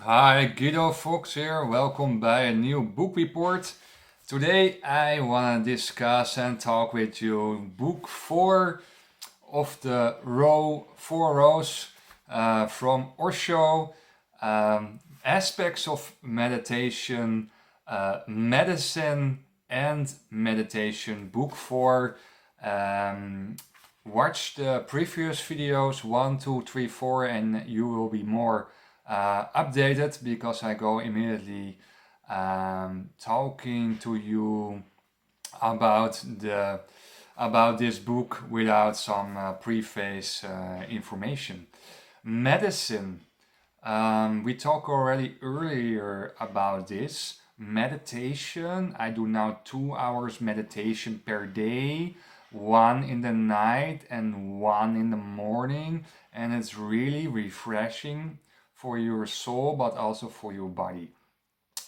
Hi, Guido Fox here. Welcome by a new book report. Today I want to discuss and talk with you book 4 of the row 4 rows from Osho, aspects of meditation, medicine and meditation. Book 4. Um, Watch the previous videos 1, 2, 3, 4, and you will be more updated because I go immediately talking to you about the about this book without some preface information. Medicine. We talked already earlier about this. Meditation. I do now 2 hours meditation per day, one in the night and one in the morning, and it's really refreshing for your soul but also for your body.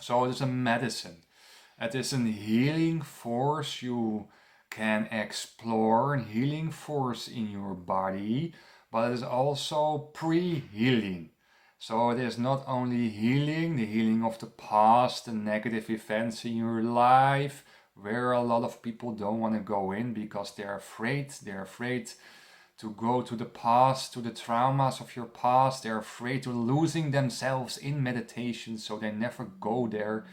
So it is a medicine. It is a healing force you can explore, a healing force in your body, but it is also pre-healing. So it is not only healing, the healing of the past, the negative events in your life, where a lot of people don't want to go in because they're afraid. They're afraid to go to the past, to the traumas of your past. They're afraid of losing themselves in meditation, so they never go there.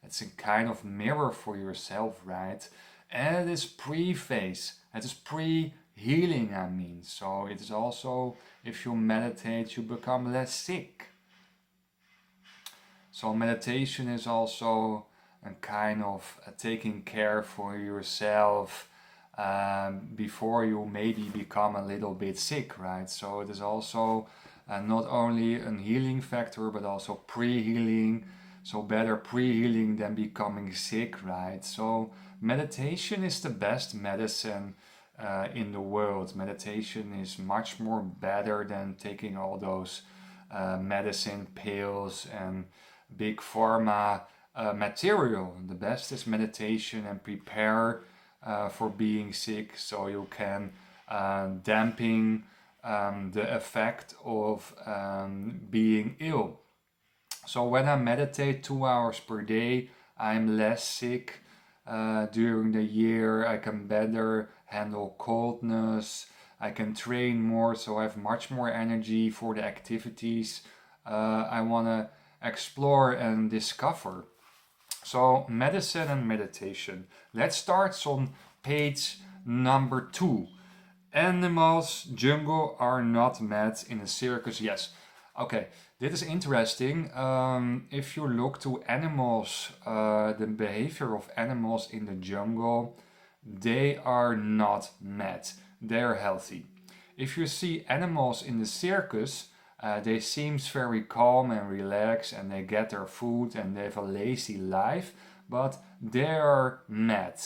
It's a kind of mirror for yourself, right? And it is pre-phase. It is pre-healing, I mean. So it is also, if you meditate, you become less sick. So meditation is also a kind of taking care for yourself before you maybe become a little bit sick, right? So it is also not only a healing factor, but also pre-healing. So better pre-healing than becoming sick, right? So meditation is the best medicine in the world. Meditation is much more better than taking all those medicine pills and big pharma material. The best is meditation and prepare for being sick so you can dampen the effect of being ill. So when I meditate 2 hours per day, I'm less sick during the year. I can better handle coldness. I can train more, so I have much more energy for the activities I want to explore and discover. So, medicine and meditation. Let's start on page number 2. Animals, jungle are not met in a circus. Yes. Okay, this is interesting. If you look to animals, the behavior of animals in the jungle, they are not mad. They're healthy. If you see animals in the circus, they seem very calm and relaxed and they get their food and they have a lazy life, but they are mad.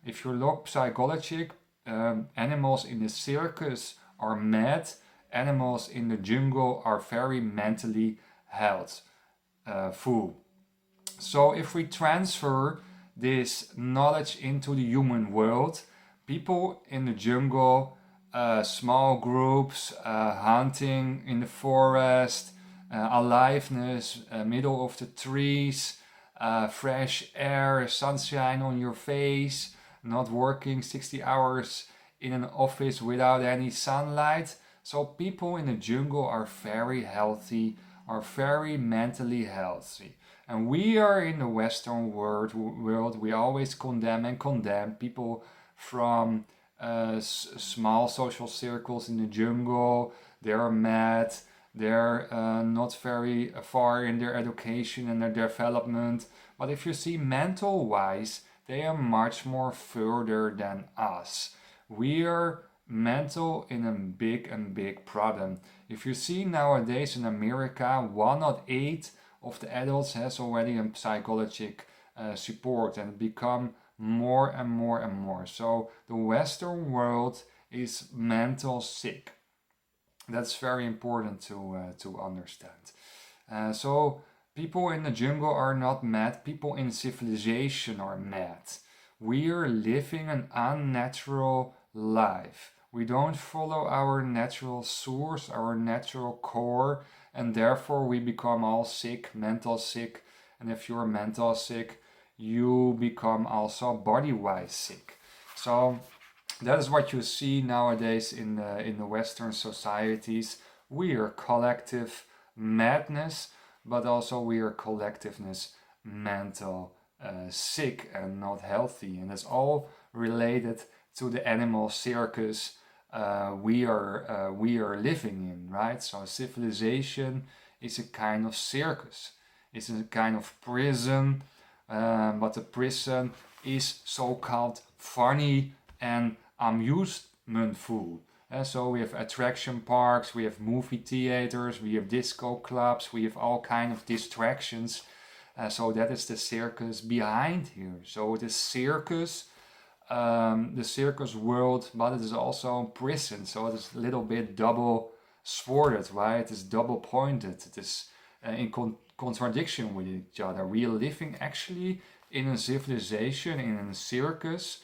If you look psychologic, animals in the circus are mad, animals in the jungle are very mentally health full. So if we transfer this knowledge into the human world, people in the jungle, small groups, hunting in the forest, aliveness, middle of the trees, fresh air, sunshine on your face, not working 60 hours in an office without any sunlight. So people in the jungle are very healthy, are very mentally healthy. And we are in the Western world, we always condemn and condemn people from small social circles in the jungle. They're mad, they're not very far in their education and their development. But if you see mental wise, they are much more further than us. We are mental in a big problem. If you see nowadays in America, 1 out of 8 of the adults has already a psychological support and become more and more and more. So the Western world is mental sick. That's very important to understand. So people in the jungle are not mad. People in civilization are mad. We are living an unnatural life. We don't follow our natural source, our natural core, and therefore we become all sick, mental sick. And if you're mental sick, you become also body-wise sick. So that is what you see nowadays in the Western societies. We are collective madness, but also we are collectiveness mental sick and not healthy, and it's all related to the animal circus we are living in, right? So civilization is a kind of circus. It's a kind of prison, but the prison is so-called funny and amusementful. So we have attraction parks, we have movie theaters, we have disco clubs, we have all kind of distractions. So that is the circus behind here. So the circus world, but it is also prison. So it is a little bit double sworded, right? It is double pointed. It is in contradiction with each other. We are living actually in a civilization, in a circus,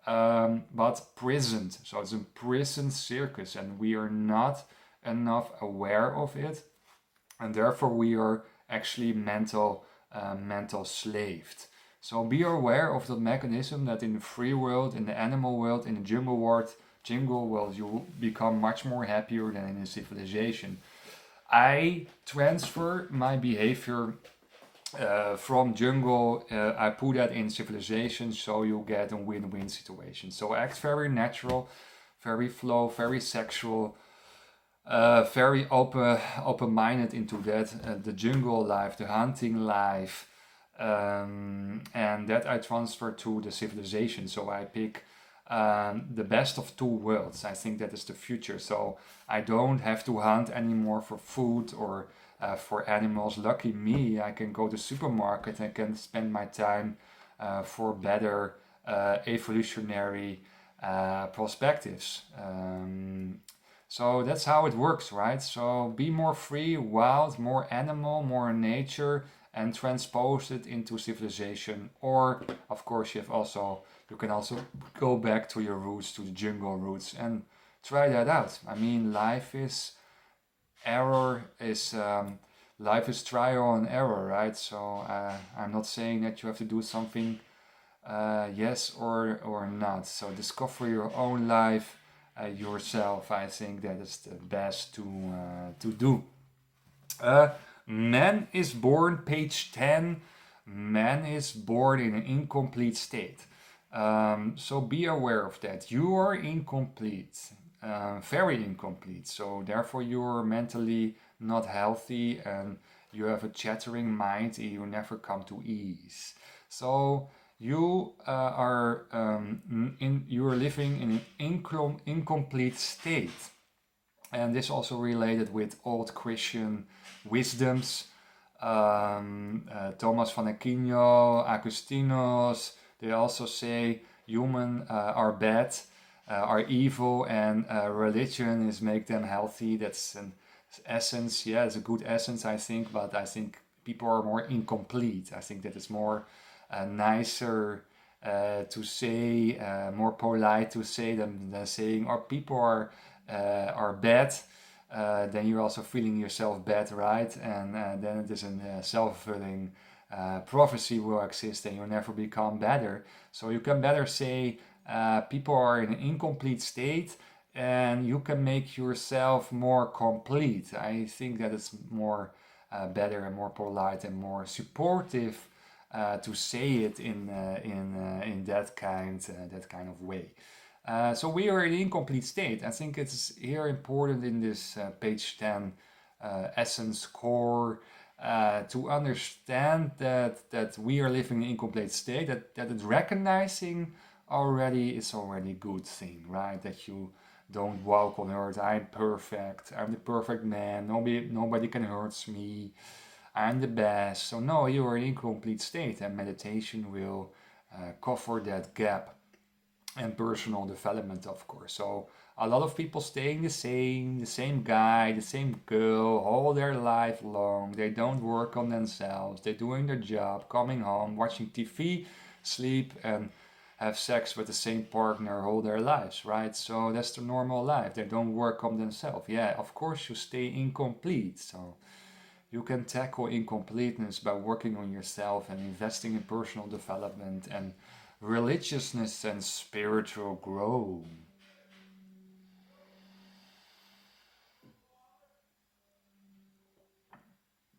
but prisoned. So it's a prison circus, and we are not enough aware of it, and therefore we are actually mental slaved. So be aware of the mechanism that in the free world, in the animal world, in the jungle world, you will become much more happier than in a civilization. I transfer my behavior from jungle, I put that in civilization, so you get a win-win situation. So act very natural, very flow, very sexual, very open-minded into that, the jungle life, the hunting life, and that I transfer to the civilization. So I pick the best of two worlds. I think that is the future. So I don't have to hunt anymore for food or for animals. Lucky me, I can go to the supermarket and can spend my time for better evolutionary perspectives. So that's how it works, right? So be more free, wild, more animal, more nature, and transpose it into civilization. Or, of course, you can also go back to your roots, to the jungle roots, and try that out. I mean, life is trial and error, right? So I'm not saying that you have to do something yes or not. So discover your own life yourself. I think that is the best to do. Man is born, page 10. Man is born in an incomplete state. So be aware of that. You are incomplete, very incomplete. So therefore you are mentally not healthy and you have a chattering mind and you never come to ease. So you are living in an incomplete state. And this also related with old Christian wisdoms. Thomas van Aquino, Augustinus, they also say humans are bad, are evil, and religion is make them healthy. That's an essence. Yeah, it's a good essence, I think, but I think people are more incomplete. I think that is more nicer to say, more polite to say than saying, or people are bad. Then you're also feeling yourself bad, right? And then it is a self-fulfilling prophecy will exist and you'll never become better. So you can better say people are in an incomplete state and you can make yourself more complete. I think that it's more better and more polite and more supportive to say it in that kind of way. So we are in an incomplete state. I think it's here important in this page 10 essence core to understand that we are living in an incomplete state, that it's recognizing already is already a good thing, right? That you don't walk on earth, I'm perfect, I'm the perfect man, nobody can hurt me, I'm the best. So no, you are in an incomplete state, and meditation will cover that gap. And personal development, of course. So a lot of people staying the same guy, the same girl all their life long. They don't work on themselves. They're doing their job, coming home, watching TV, sleep, and have sex with the same partner all their lives, right? So that's the normal life. They don't work on themselves. Yeah, of course you stay incomplete. So you can tackle incompleteness by working on yourself and investing in personal development and religiousness and spiritual growth.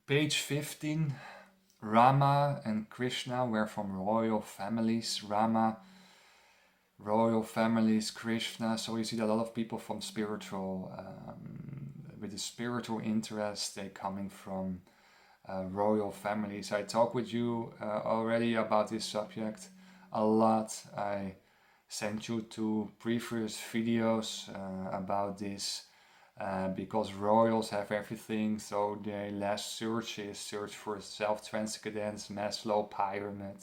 Page 15. Rama and Krishna were from royal families. Rama, royal families, Krishna. So you see that a lot of people from spiritual, with a spiritual interest, they coming from royal families. I talked with you already about this subject a lot. I sent you to previous videos about this. Because royals have everything, so their last search is search for self-transcendence, Maslow pyramid.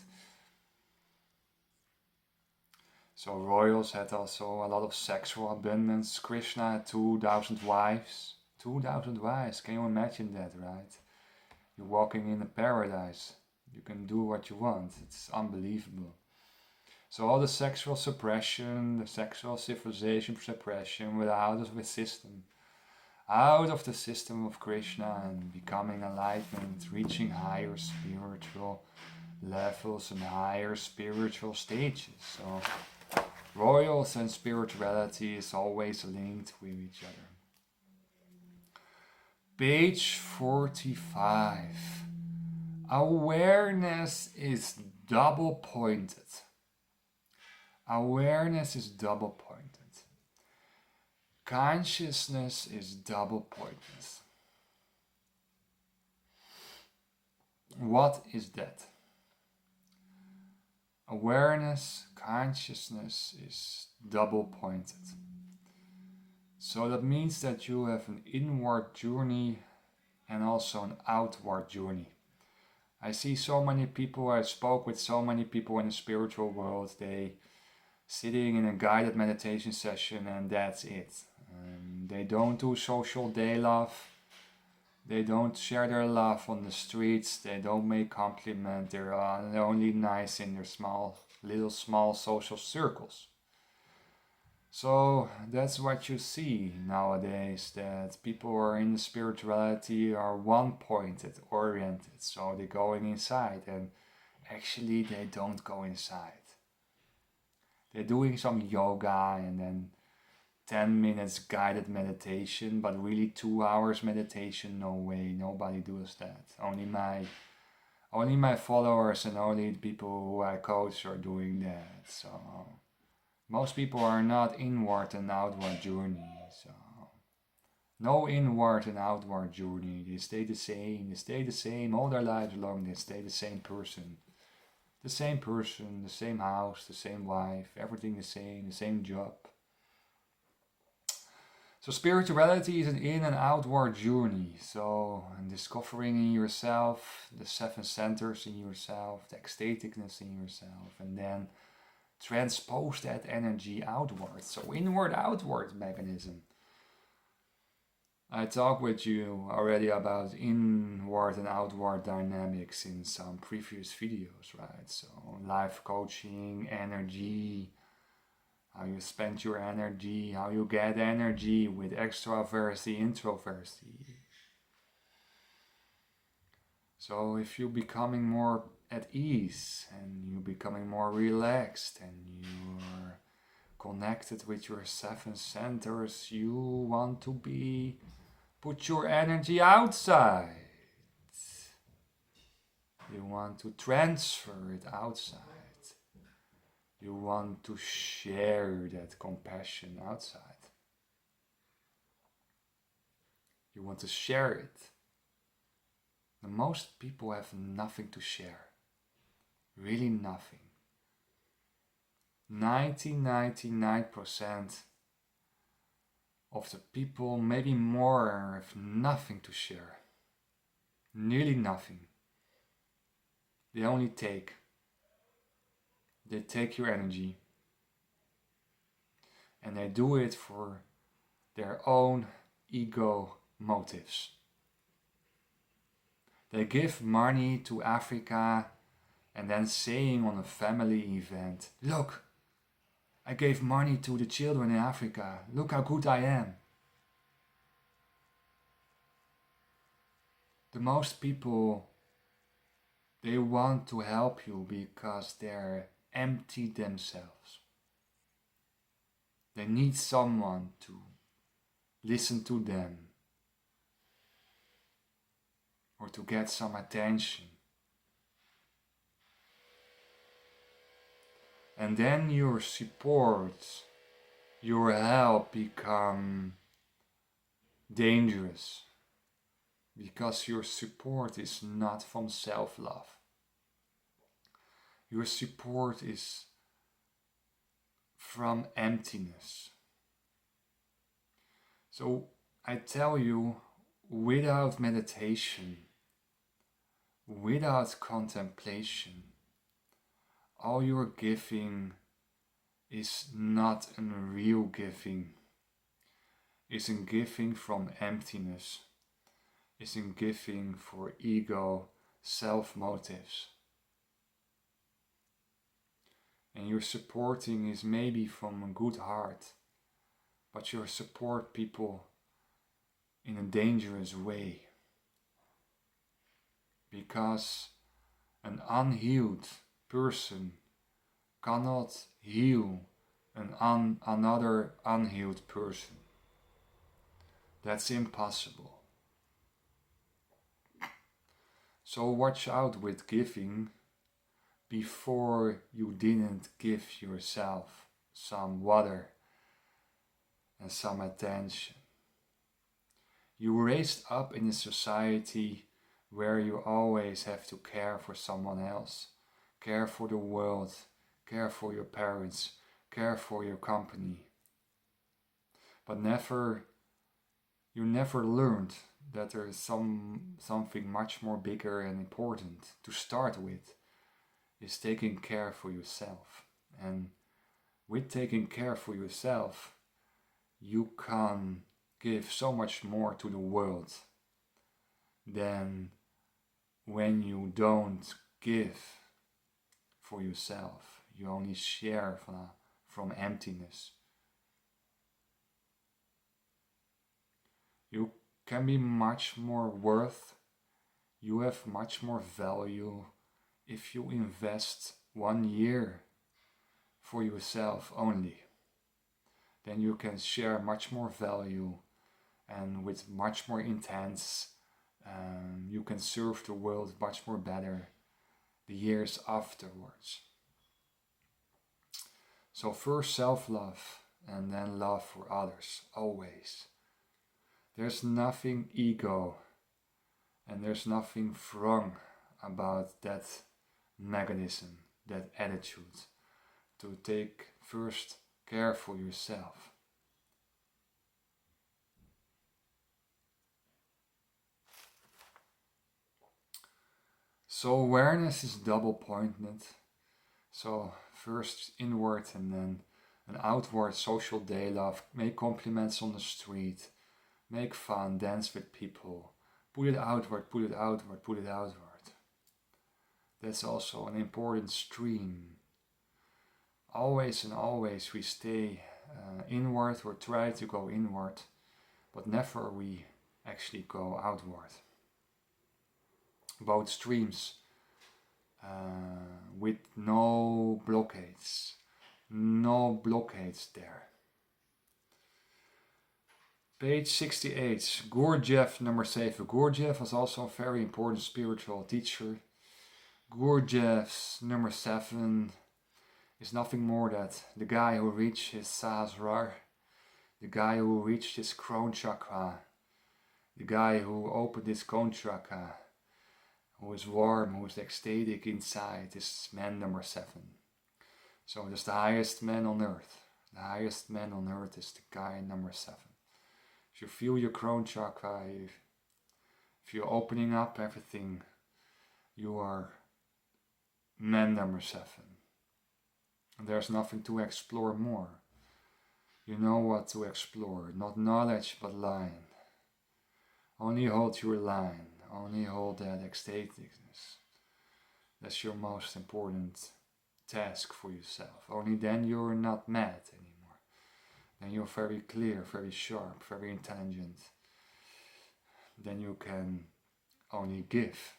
So royals had also a lot of sexual abundance. Krishna had 2,000 wives. 2,000 wives, can you imagine that, right? You're walking in a paradise. You can do what you want. It's unbelievable. So all the sexual suppression, the sexual civilization suppression without a system. Out of the system of Krishna and becoming enlightenment, reaching higher spiritual levels and higher spiritual stages. So royals and spirituality is always linked with each other. Page 45. Awareness is double pointed. Awareness is double pointed. Consciousness is double pointed. What is that? Awareness, consciousness is double pointed. So that means that you have an inward journey and also an outward journey. I see so many people, I spoke with so many people in the spiritual world, they sitting in a guided meditation session and that's it. They don't do social day love. They don't share their love on the streets. They don't make compliments. They're only nice in their small social circles. So that's what you see nowadays, that people who are in the spirituality are one-pointed, oriented. So they're going inside and actually they don't go inside. They're doing some yoga and then 10 minutes guided meditation, but really 2 hours meditation, no way, nobody does that. Only my followers and only the people who I coach are doing that. So most people are not inward and outward journey. So no inward and outward journey. They stay the same all their lives long. They stay the same person. The same house, the same wife, everything the same job. So spirituality is an in and outward journey. So discovering in yourself the 7 centers in yourself, the ecstaticness in yourself, and then transpose that energy outward. So inward-outward mechanism. I talked with you already about inward and outward dynamics in some previous videos, right? So life coaching, energy, how you spend your energy, how you get energy with extroversion, introversion. So if you're becoming more at ease and you're becoming more relaxed and you're connected with your 7 centers, you want to put your energy outside. You want to transfer it outside. You want to share that compassion outside. You want to share it. And most people have nothing to share. Really nothing. 99% of the people, maybe more, have nothing to share. Nearly nothing. They only take. They take your energy. And they do it for their own ego motives. They give money to Africa and then saying on a family event, look, I gave money to the children in Africa. Look how good I am. The most people, they want to help you because they're empty themselves. They need someone to listen to them or to get some attention. And then your support, your help become dangerous because your support is not from self-love. Your support is from emptiness. So I tell you, without meditation, without contemplation, all your giving is not a real giving. It's a giving from emptiness. It's a giving for ego, self-motives. And your supporting is maybe from a good heart, but you support people in a dangerous way. Because an unhealed person cannot heal another unhealed person. That's impossible. So watch out with giving before you didn't give yourself some water and some attention. You were raised up in a society where you always have to care for someone else, care for the world, care for your parents, care for your company. But you never learned that there is something much more bigger and important to start with, is taking care for yourself. And with taking care for yourself, you can give so much more to the world than when you don't give for yourself. You only share from emptiness. You can be much more worth, you have much more value if you invest 1 year for yourself only. Then you can share much more value, and with much more intense, you can serve the world much more better the years afterwards. So first self-love and then love for others, always. There's nothing ego and there's nothing wrong about that mechanism, that attitude, to take first care for yourself. So awareness is double-pointed. So first inward and then an outward social day love. Make compliments on the street. Make fun, dance with people. Put it outward, put it outward, put it outward. That's also an important stream. Always and always we stay inward or try to go inward, but never we actually go outward. Both streams with no blockades there. Page 68, Gurdjieff, number 7. Gurdjieff was also a very important spiritual teacher. Gurdjieff's number 7 is nothing more than the guy who reached his Sahasrara, the guy who reached his crown chakra, the guy who opened his crown chakra, who is warm, who is ecstatic inside, is man number 7. So there's the highest man on earth. The highest man on earth is the guy number 7. If you feel your crown chakra, if you're opening up everything, you are man number 7. And there's nothing to explore more. You know what to explore, not knowledge but line. Only hold your line, only hold that ecstaticness. That's your most important task for yourself. Only then you're not mad anymore. Then you're very clear, very sharp, very intelligent. Then you can only give.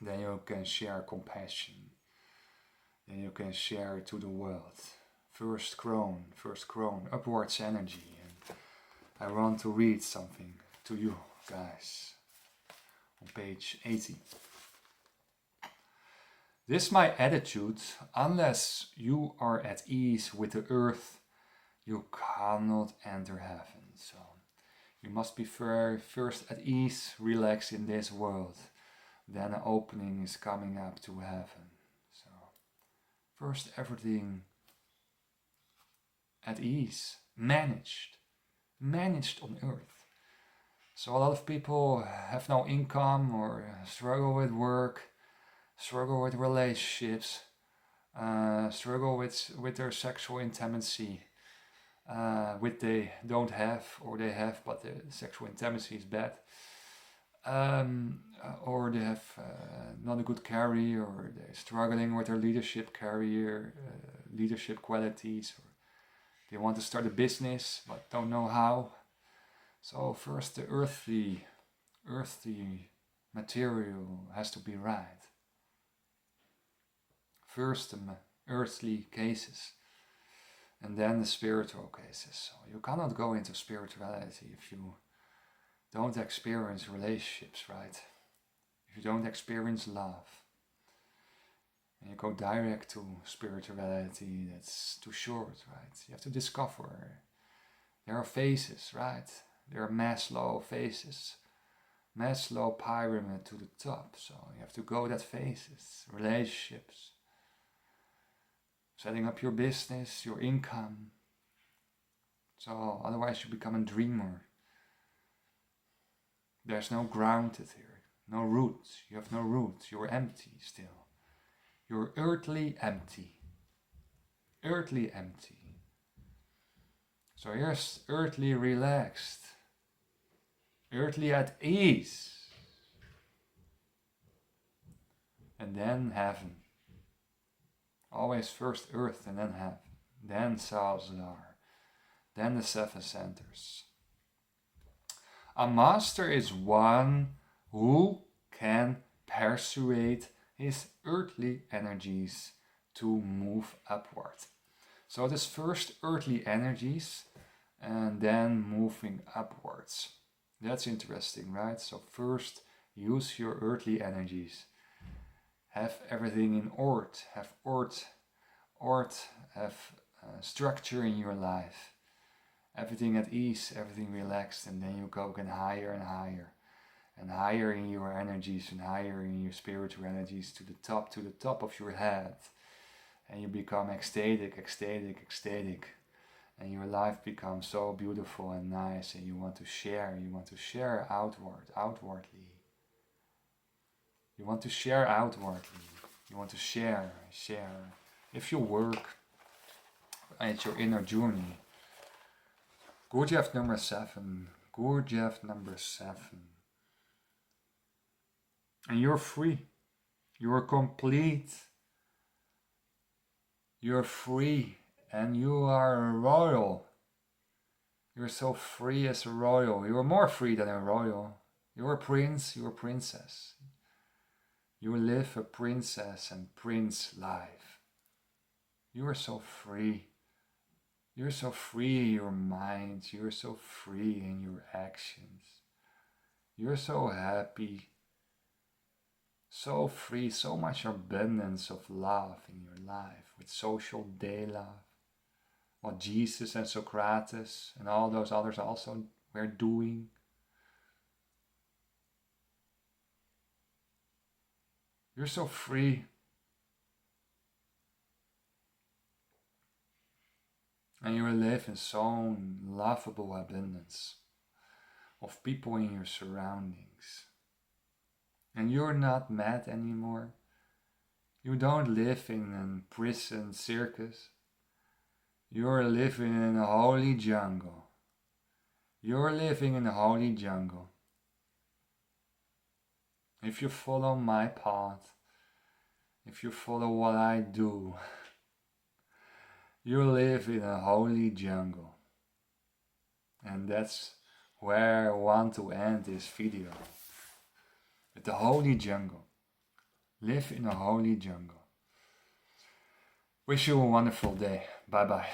Then you can share compassion. Then you can share it to the world. First crone, upwards energy. And I want to read something to you guys on page 80. This my attitude. Unless you are at ease with the earth, you cannot enter heaven. So you must be first at ease, relax in this world. Then an opening is coming up to heaven. So first everything at ease, managed on earth. So a lot of people have no income or struggle with work, struggle with relationships, struggle with their sexual intimacy, which they don't have, or they have but the sexual intimacy is bad, or they have not a good career, or they're struggling with their leadership career, leadership qualities, or they want to start a business but don't know how. So first the earthly material has to be right. First the earthly cases, and then the spiritual cases. So you cannot go into spirituality if you don't experience relationships, right? If you don't experience love, and you go direct to spirituality, that's too short, right? You have to discover. There are phases, right? There are Maslow phases. Maslow pyramid to the top. So you have to go that phases. Relationships. Setting up your business, your income. So otherwise you become a dreamer. There's no grounded here. No roots. You have no roots. You're empty still. You're earthly empty. Earthly empty. So here's earthly relaxed. Earthly at ease. And then heaven. Always first earth and then heaven. Then Salzar. Then the seven centers. A master is one who can persuade his earthly energies to move upward. So this first earthly energies and then moving upwards. That's interesting, right? So first use your earthly energies. Have everything in order. Have have structure in your life. Everything at ease, everything relaxed, and then you go again higher and higher. And higher in your energies and higher in your spiritual energies to the top of your head. And you become ecstatic. And your life becomes so beautiful and nice, and you want to share outwardly. You want to share outwardly. You want to share. If you work at your inner journey, Gurdjieff number 7. And you're free. You're complete. You're free. And you are a royal. You're so free as a royal. You are more free than a royal. You're a prince, you're a princess. You live a princess and prince life. You are so free. You're so free in your mind. You're so free in your actions. You're so happy. So free, so much abundance of love in your life. With social day love. What Jesus and Socrates and all those others also were doing. You're so free. And you live in so lovable abundance of people in your surroundings. And you're not mad anymore. You don't live in a prison circus. You're living in a holy jungle. You're living in a holy jungle. If you follow my path, if you follow what I do, You live in a holy jungle. And that's where I want to end this video. With the holy jungle. Live in a holy jungle. Wish you a wonderful day. Bye bye.